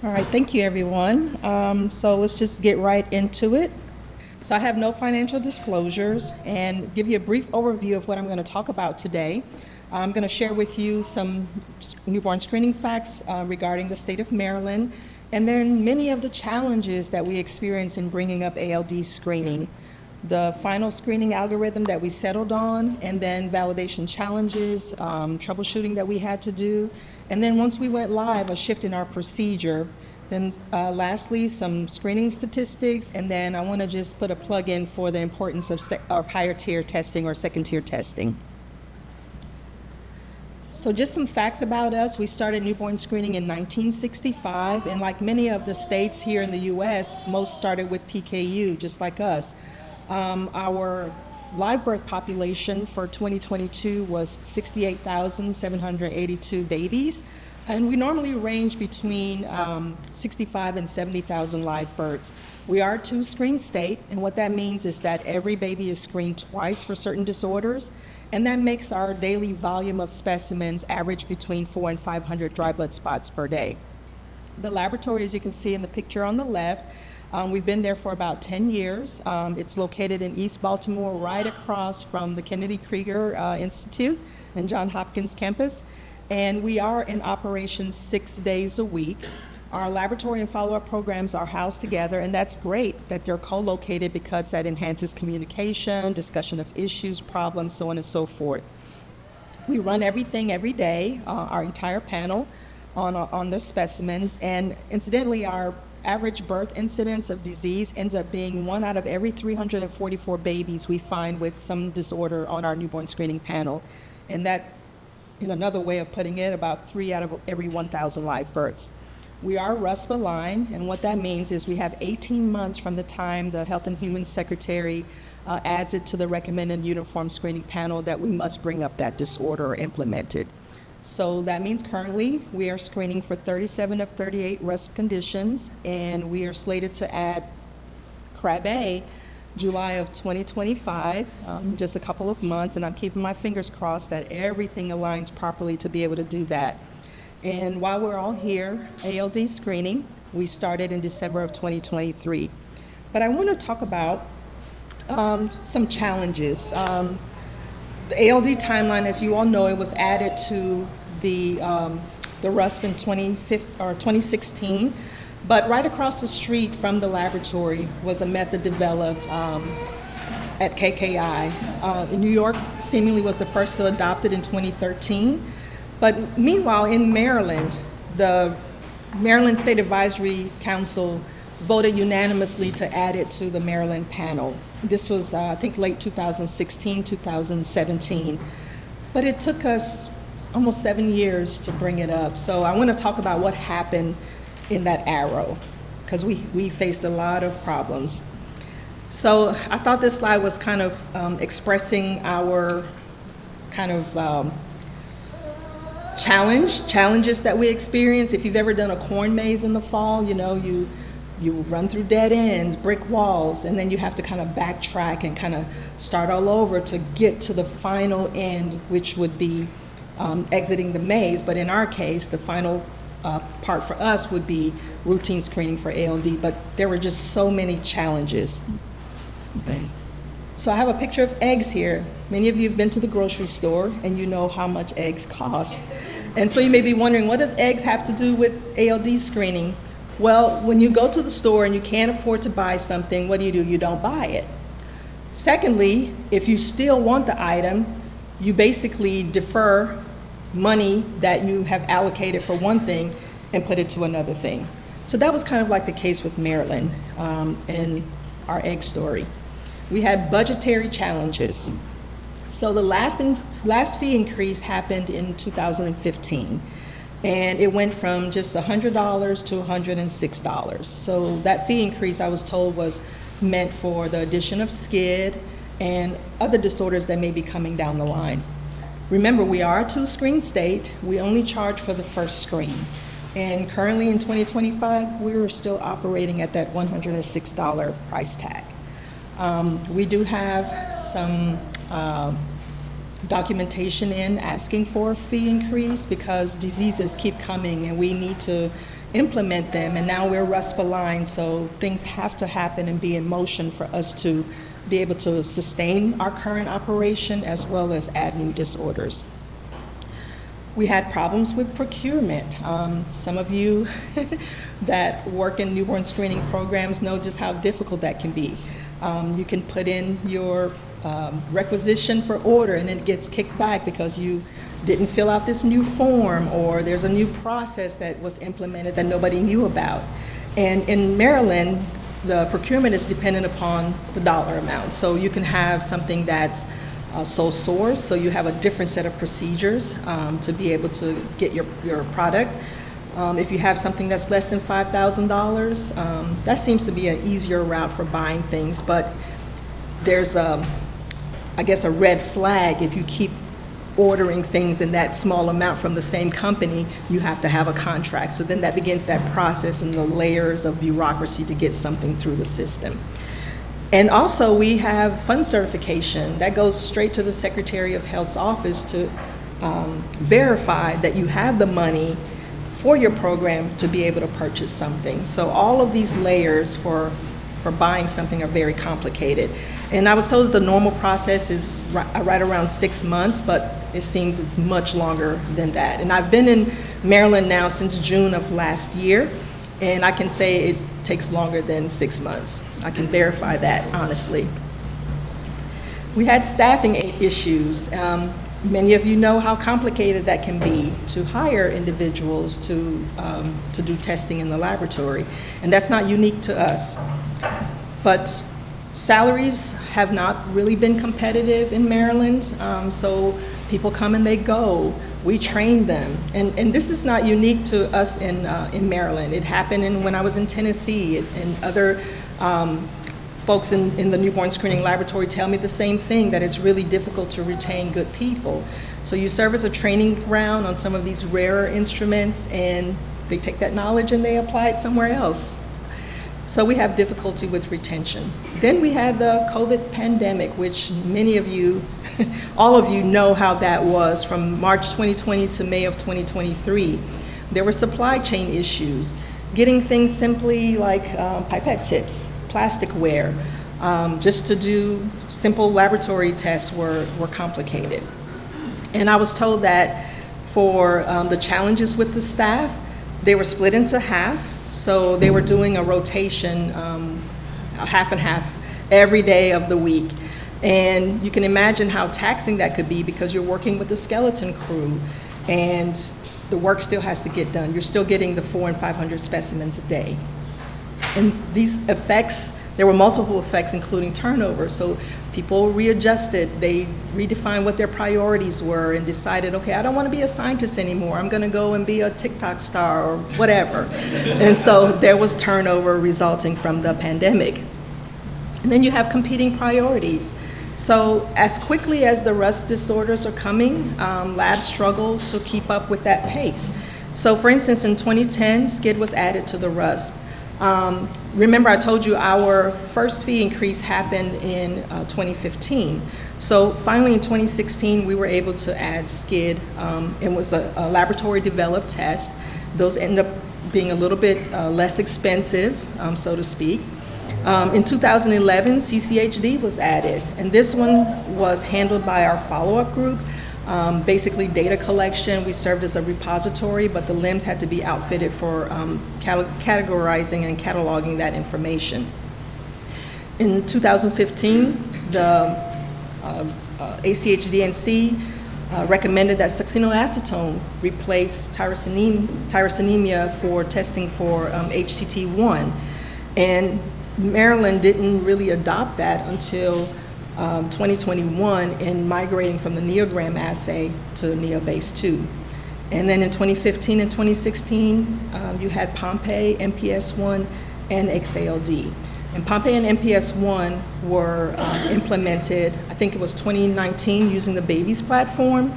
All right, thank you, everyone. So let's just get right into it. So I have no financial disclosures and give you a brief overview of what I'm going to talk about today. I'm going to share with you some newborn screening facts regarding the state of Maryland, and then many of the challenges that we experience in bringing up ALD screening, the final screening algorithm that we settled on, and then validation challenges, troubleshooting that we had to do, and then once we went live, a shift in our procedure. Then lastly, some screening statistics, and then I want to just put a plug in for the importance of higher tier testing or second tier testing. So just some facts about us. We started newborn screening in 1965, and like many of the states here in the U.S., most started with PKU, just like us. Our live birth population for 2022 was 68,782 babies, and we normally range between 65 and 70,000 live births. We are a two-screen state, and what that means is that every baby is screened twice for certain disorders, and that makes our daily volume of specimens average between 400 and 500 dry blood spots per day. The laboratory, as you can see in the picture on the left, we've been there for about 10 years. It's located in East Baltimore, right across from the Kennedy Krieger Institute and Johns Hopkins campus. And we are in operation 6 days a week. Our laboratory and follow-up programs are housed together, and that's great that they're co-located because that enhances communication, discussion of issues, problems, so on and so forth. We run everything every day, our entire panel on the specimens, and incidentally, our average birth incidence of disease ends up being 1 out of every 344 babies we find with some disorder on our newborn screening panel. And that, in another way of putting it, about 3 out of every 1,000 live births. We are RUSP aligned, and what that means is we have 18 months from the time the Health and Human Secretary adds it to the recommended uniform screening panel that we must bring up that disorder or implement it. So that means currently we are screening for 37 of 38 RUSP conditions, and we are slated to add Krabbe July of 2025, just a couple of months, and I'm keeping my fingers crossed that everything aligns properly to be able to do that. And while we're all here, ALD screening, we started in December of 2023. But I want to talk about some challenges. The ALD timeline, as you all know, it was added to the RUSP in 2016, but right across the street from the laboratory was a method developed at KKI. In New York, seemingly was the first to adopt it in 2013, but meanwhile in Maryland, the Maryland State Advisory Council voted unanimously to add it to the Maryland panel. This was, I think, late 2016, 2017. But it took us almost 7 years to bring it up. So I want to talk about what happened in that arrow, because we faced a lot of problems. So I thought this slide was kind of expressing our kind of challenges that we experience. If you've ever done a corn maze in the fall, you know, you run through dead ends, brick walls, and then you have to kind of backtrack and kind of start all over to get to the final end, which would be exiting the maze. But in our case, the final part for us would be routine screening for ALD, but there were just so many challenges. Okay. So I have a picture of eggs here. Many of you have been to the grocery store and you know how much eggs cost. And so you may be wondering, what does eggs have to do with ALD screening? Well, when you go to the store and you can't afford to buy something, what do? You don't buy it. Secondly, if you still want the item, you basically defer money that you have allocated for one thing and put it to another thing. So that was kind of like the case with Maryland in our egg story. We had budgetary challenges. So the last fee increase happened in 2015. And it went from just $100 to $106. So that fee increase, I was told, was meant for the addition of SCID and other disorders that may be coming down the line. Remember, we are a two-screen state. We only charge for the first screen. And currently in 2025, we are still operating at that $106 price tag. We do have some documentation in asking for a fee increase because diseases keep coming and we need to implement them, and now we're RUSP aligned, so things have to happen and be in motion for us to be able to sustain our current operation as well as add new disorders. We had problems with procurement. Some of you that work in newborn screening programs know just how difficult that can be. You can put in your requisition for order and it gets kicked back because you didn't fill out this new form, or there's a new process that was implemented that nobody knew about. And in Maryland, the procurement is dependent upon the dollar amount. So you can have something that's sole source, so you have a different set of procedures to be able to get your product. If you have something that's less than $5,000, that seems to be an easier route for buying things, but there's I guess a red flag if you keep ordering things in that small amount from the same company. You have to have a contract. So then that begins that process and the layers of bureaucracy to get something through the system. And also we have fund certification that goes straight to the Secretary of Health's office to verify that you have the money for your program to be able to purchase something. So all of these layers for buying something are very complicated. And I was told that the normal process is right around 6 months, but it seems it's much longer than that. And I've been in Maryland now since June of last year, and I can say it takes longer than 6 months. I can verify that honestly. We had staffing issues. Many of you know how complicated that can be to hire individuals to do testing in the laboratory, and that's not unique to us. But salaries have not really been competitive in Maryland, so people come and they go. We train them, and this is not unique to us in Maryland. It happened when I was in Tennessee, and other folks in the newborn screening laboratory tell me the same thing, that it's really difficult to retain good people. So you serve as a training ground on some of these rarer instruments, and they take that knowledge and they apply it somewhere else. So we have difficulty with retention. Then we had the COVID pandemic, which many of you, all of you know how that was from March 2020 to May of 2023. There were supply chain issues, getting things simply like pipette tips, plasticware, just to do simple laboratory tests were complicated. And I was told that for the challenges with the staff, they were split into half. So they were doing a rotation, half and half, every day of the week. And you can imagine how taxing that could be, because you're working with the skeleton crew and the work still has to get done. You're still getting the 400 and 500 specimens a day. And these effects, there were multiple effects, including turnover. So people readjusted, they redefined what their priorities were and decided, okay, I don't want to be a scientist anymore. I'm going to go and be a TikTok star or whatever. And so there was turnover resulting from the pandemic. And then you have competing priorities. So as quickly as the RUSP disorders are coming, labs struggle to keep up with that pace. So for instance, in 2010, SCID was added to the RUSP. Remember I told you our first fee increase happened in 2015. So finally in 2016, we were able to add SCID. It was a laboratory developed test. Those end up being a little bit less expensive, so to speak. In 2011, CCHD was added, and this one was handled by our follow-up group. Basically data collection. We served as a repository, but the LIMS had to be outfitted for categorizing and cataloging that information. In 2015, the ACHDNC recommended that succinylacetone replace tyrosinemia for testing for HCT1. And Maryland didn't really adopt that until 2021 in migrating from the Neogram assay to Neobase 2. And then in 2015 and 2016, you had Pompe, MPS1, and XALD. And Pompe and MPS1 were implemented, I think it was 2019, using the Babies platform.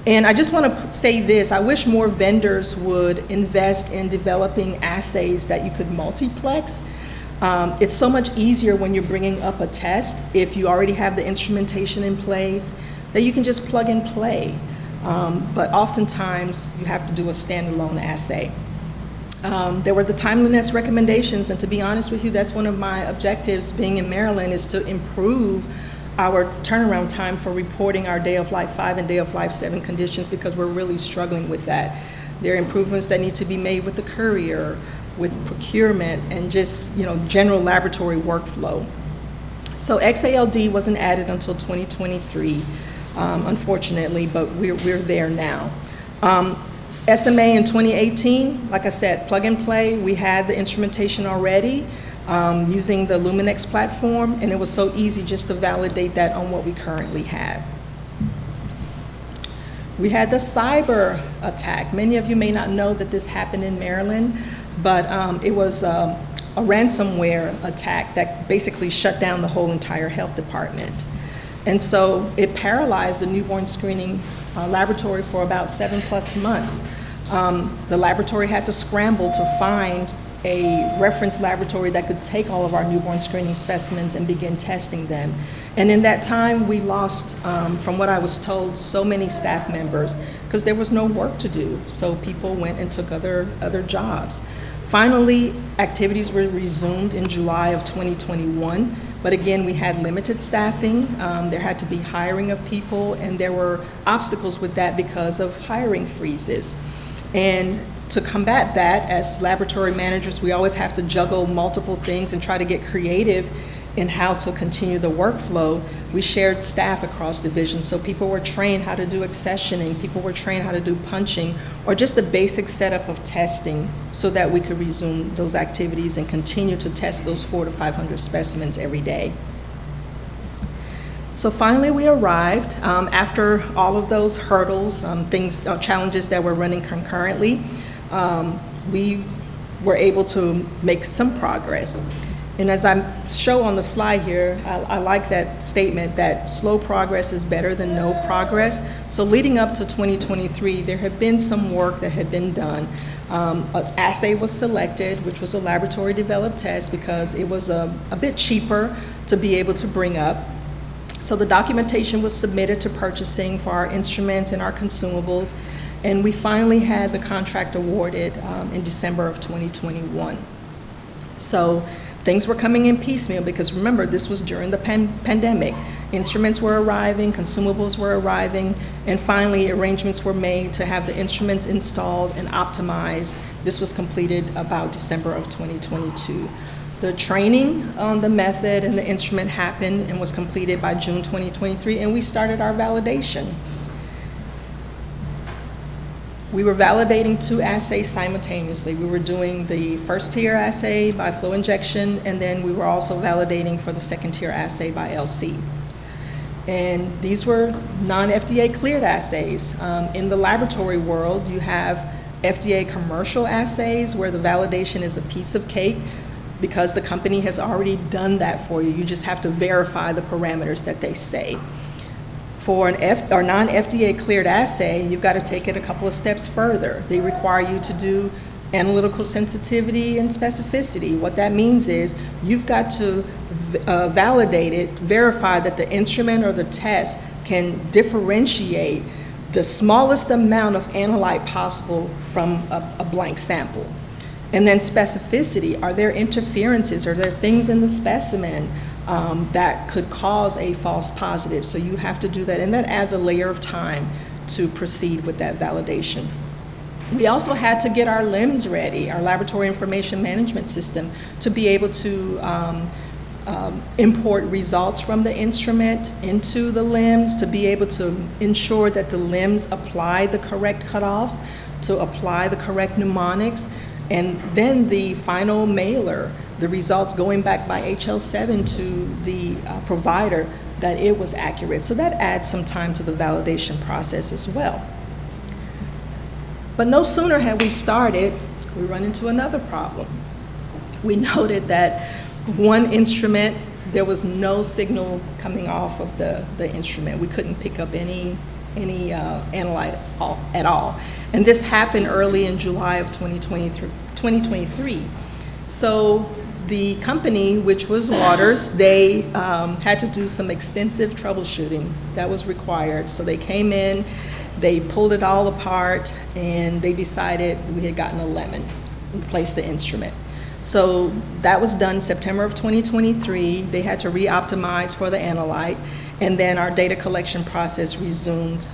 And I just want to say this, I wish more vendors would invest in developing assays that you could multiplex. It's so much easier when you're bringing up a test, if you already have the instrumentation in place, that you can just plug and play. But oftentimes, you have to do a standalone assay. There were the timeliness recommendations, and to be honest with you, that's one of my objectives being in Maryland, is to improve our turnaround time for reporting our day of life 5 and day of life 7 conditions, because we're really struggling with that. There are improvements that need to be made with the courier, with procurement, and just, general laboratory workflow. So XALD wasn't added until 2023, unfortunately, but we're there now. SMA in 2018, like I said, plug and play. We had the instrumentation already using the Luminex platform, and it was so easy just to validate that on what we currently have. We had the cyber attack. Many of you may not know that this happened in Maryland, but it was a ransomware attack that basically shut down the whole entire health department. And so it paralyzed the newborn screening laboratory for about 7+ months. The laboratory had to scramble to find a reference laboratory that could take all of our newborn screening specimens and begin testing them. And in that time, we lost, from what I was told, so many staff members because there was no work to do. So people went and took other jobs. Finally, activities were resumed in July of 2021. But again, we had limited staffing. There had to be hiring of people, and there were obstacles with that because of hiring freezes. And to combat that, as laboratory managers, we always have to juggle multiple things and try to get creative in how to continue the workflow. We shared staff across divisions, so people were trained how to do accessioning, people were trained how to do punching, or just the basic setup of testing so that we could resume those activities and continue to test those 400 to 500 specimens every day. So finally we arrived, after all of those hurdles, challenges that were running concurrently, we were able to make some progress. And as I show on the slide here, I like that statement that slow progress is better than no progress. So leading up to 2023, there had been some work that had been done. An assay was selected, which was a laboratory developed test because it was a bit cheaper to be able to bring up. So the documentation was submitted to purchasing for our instruments and our consumables, and we finally had the contract awarded in December of 2021. So things were coming in piecemeal because remember, this was during the pandemic. Instruments were arriving, consumables were arriving, and finally arrangements were made to have the instruments installed and optimized. This was completed about December of 2022. The training on the method and the instrument happened and was completed by June 2023, and we started our validation. We were validating 2 assays simultaneously. We were doing the first tier assay by flow injection, and then we were also validating for the second tier assay by LC. And these were non-FDA cleared assays. In the laboratory world, you have FDA commercial assays where the validation is a piece of cake because the company has already done that for you. You just have to verify the parameters that they say. For an non-FDA cleared assay, you've got to take it a couple of steps further. They require you to do analytical sensitivity and specificity. What that means is you've got to validate it, verify that the instrument or the test can differentiate the smallest amount of analyte possible from a blank sample. And then specificity, are there interferences, are there things in the specimen that could cause a false positive? So you have to do that, and that adds a layer of time to proceed with that validation. We also had to get our LIMS ready, our laboratory information management system, to be able to import results from the instrument into the LIMS, to be able to ensure that the LIMS apply the correct cutoffs, to apply the correct mnemonics, and then the final mailer, the results going back by HL7 to the provider, that it was accurate. So that adds some time to the validation process as well. But no sooner had we started, we run into another problem. We noted that one instrument, there was no signal coming off of the instrument. We couldn't pick up any analyte at all. And this happened early in July of 2023. So the company, which was Waters, they had to do some extensive troubleshooting that was required. So they came in, they pulled it all apart, and they decided we had gotten a lemon. replace the instrument. So that was done September of 2023. They had to re-optimize for the analyte, and then our data collection process resumed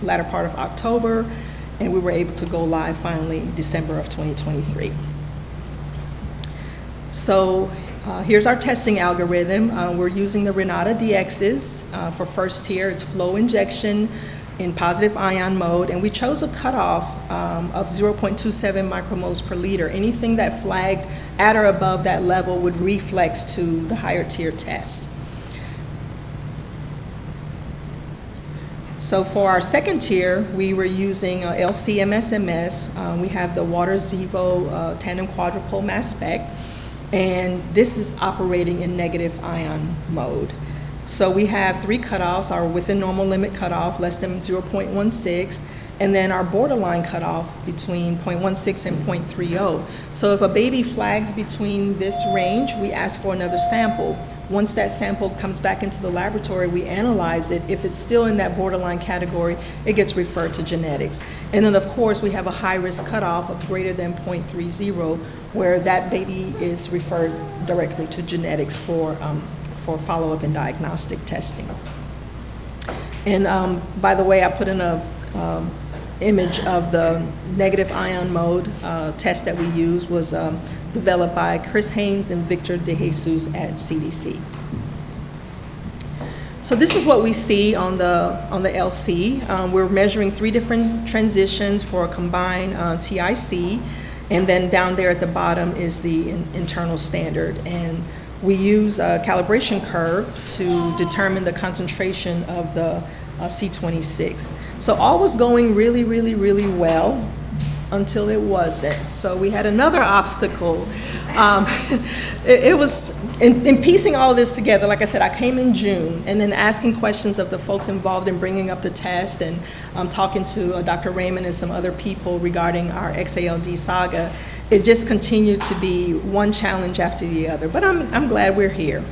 latter part of October, and we were able to go live finally December of 2023. So here's our testing algorithm. We're using the Renata DXs for first tier. It's flow injection in positive ion mode, and we chose a cutoff of 0.27 micromoles per liter. Anything that flagged at or above that level would reflex to the higher tier test. So for our second tier, we were using LC-MSMS. We have the Water Zevo tandem quadrupole mass spec, and this is operating in negative ion mode. So we have 3 cutoffs: our within normal limit cutoff, less than 0.16, and then our borderline cutoff between 0.16 and 0.30. So if a baby flags between this range, we ask for another sample. Once that sample comes back into the laboratory, we analyze it. If it's still in that borderline category, it gets referred to genetics. And then of course, we have a high-risk cutoff of greater than 0.30, where that baby is referred directly to genetics for follow-up and diagnostic testing. And by the way, I put in a image of the negative ion mode test that we used. Was developed by Chris Haynes and Victor DeJesus at CDC. So this is what we see on the LC. We're measuring 3 different transitions for a combined TIC, and then down there at the bottom is the internal standard. And we use a calibration curve to determine the concentration of the C26. So all was going really, really, really well until it wasn't. So we had another obstacle. It was, in piecing all this together, like I said, I came in June, and then asking questions of the folks involved in bringing up the test, and talking to Dr. Raymond and some other people regarding our XALD saga. It just continued to be one challenge after the other, but I'm glad we're here.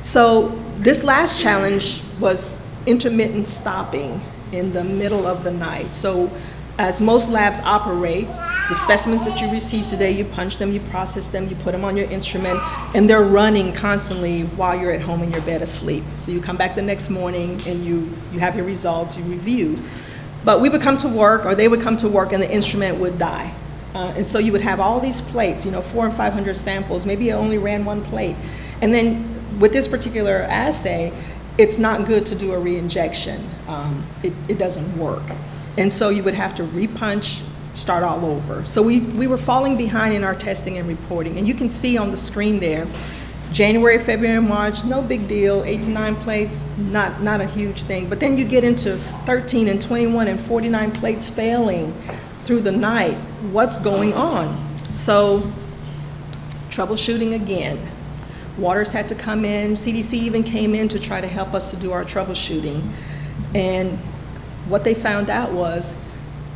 So this last challenge was intermittent stopping in the middle of the night. So as most labs operate, the specimens that you receive today, you punch them, you process them, you put them on your instrument, and they're running constantly while you're at home in your bed asleep. So you come back the next morning and you have your results, you review. But we would come to work, or they would come to work, and the instrument would die. And so you would have all these plates, 400 and 500 samples, maybe it only ran 1 plate. And then with this particular assay, it's not good to do a re-injection. It doesn't work. And so you would have to repunch, start all over. So we were falling behind in our testing and reporting. And you can see on the screen there, January, February, March, no big deal, 8 to 9 plates, not a huge thing. But then you get into 13 and 21 and 49 plates failing through the night. What's going on? So troubleshooting again. Waters had to come in. CDC even came in to try to help us to do our troubleshooting. And what they found out was,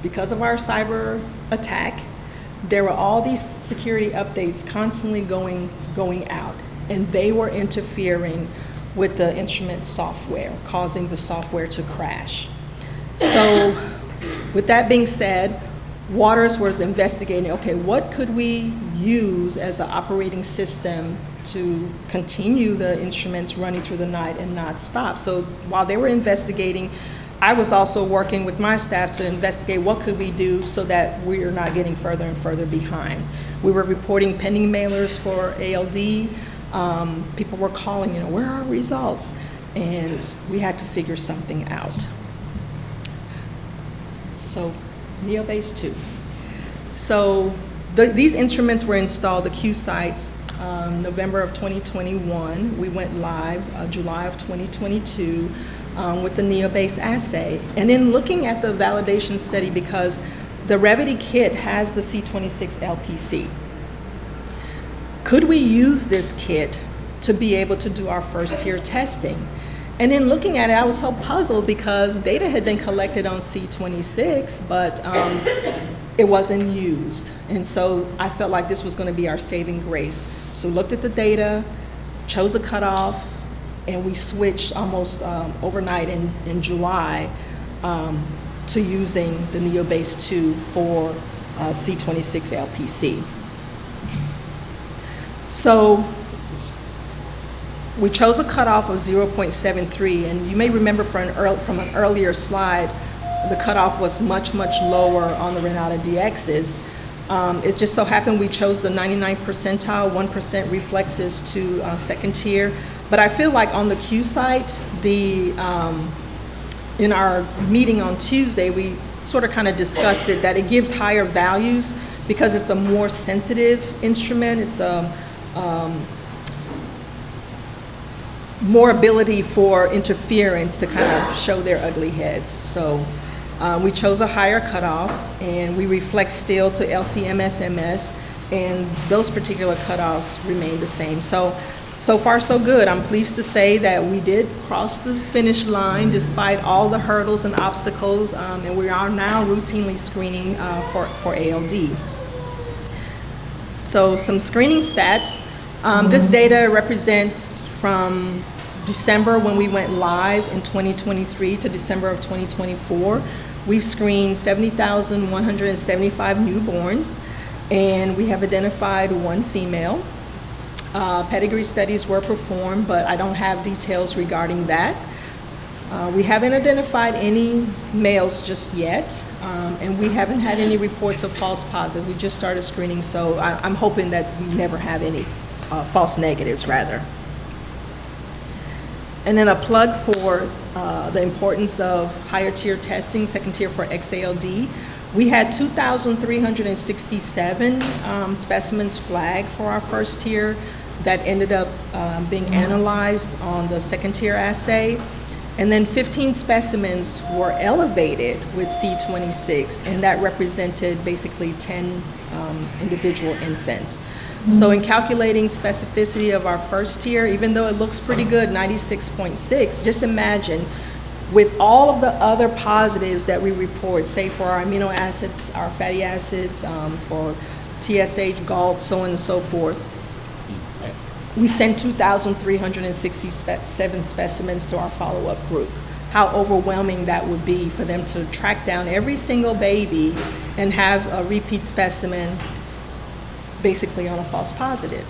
because of our cyber attack, there were all these security updates constantly going out, and they were interfering with the instrument software, causing the software to crash. So with that being said, Waters was investigating, okay, what could we use as an operating system to continue the instruments running through the night and not stop? So while they were investigating, I was also working with my staff to investigate what could we do so that we are not getting further and further behind. We were reporting pending mailers for ALD. People were calling, where are our results? And we had to figure something out. So NeoBase 2. So these instruments were installed, the Q sites, November of 2021. We went live July of 2022 with the NeoBase assay. And in looking at the validation study, because the Revity kit has the C26 LPC, could we use this kit to be able to do our first tier testing? And in looking at it, I was so puzzled because data had been collected on C26, but it wasn't used. And so I felt like this was going to be our saving grace. So looked at the data, chose a cutoff, and we switched almost overnight in July to using the NeoBase 2 for C26 LPC. So we chose a cutoff of 0.73, and you may remember from an earlier slide, the cutoff was much, much lower on the Renata DXs. It just so happened we chose the 99th percentile, 1% reflexes to second tier. But I feel like on the Q site, in our meeting on Tuesday, we sort of kind of discussed it, that it gives higher values because it's a more sensitive instrument. It's a more ability for interference to kind of show their ugly heads. So we chose a higher cutoff, and we reflect still to LC-MS-MS, and those particular cutoffs remain the same. So far so good. I'm pleased to say that we did cross the finish line despite all the hurdles and obstacles, and we are now routinely screening for ALD. So some screening stats. This data represents from December when we went live in 2023 to December of 2024. We've screened 70,175 newborns, and we have identified one female. Pedigree studies were performed, but I don't have details regarding that. We haven't identified any males just yet, and we haven't had any reports of false positives. We just started screening, so I'm hoping that we never have any false negatives, rather. And then a plug for the importance of higher tier testing, second tier for XALD. We had 2,367 specimens flagged for our first tier that ended up being analyzed on the second tier assay. And then 15 specimens were elevated with C26, and that represented basically 10 individual infants. So in calculating specificity of our first tier, even though it looks pretty good, 96.6, just imagine with all of the other positives that we report, say for our amino acids, our fatty acids, for TSH, GALT, so on and so forth, we sent 2,367 specimens to our follow-up group. How overwhelming that would be for them to track down every single baby and have a repeat specimen basically on a false positive.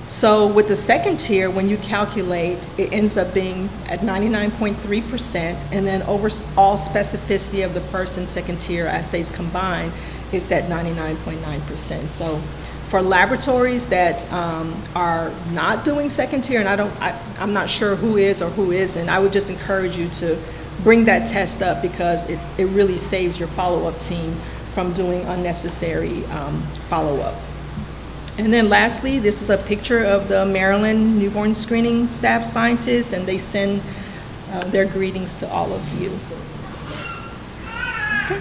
So with the second tier, when you calculate, it ends up being at 99.3%, and then overall specificity of the first and second tier assays combined is at 99.9%. So for laboratories that are not doing second tier, and I'm not sure who is or who isn't, I would just encourage you to bring that test up, because it really saves your follow-up team from doing unnecessary follow-up. And then lastly, this is a picture of the Maryland newborn screening staff scientists, and they send their greetings to all of you. Okay.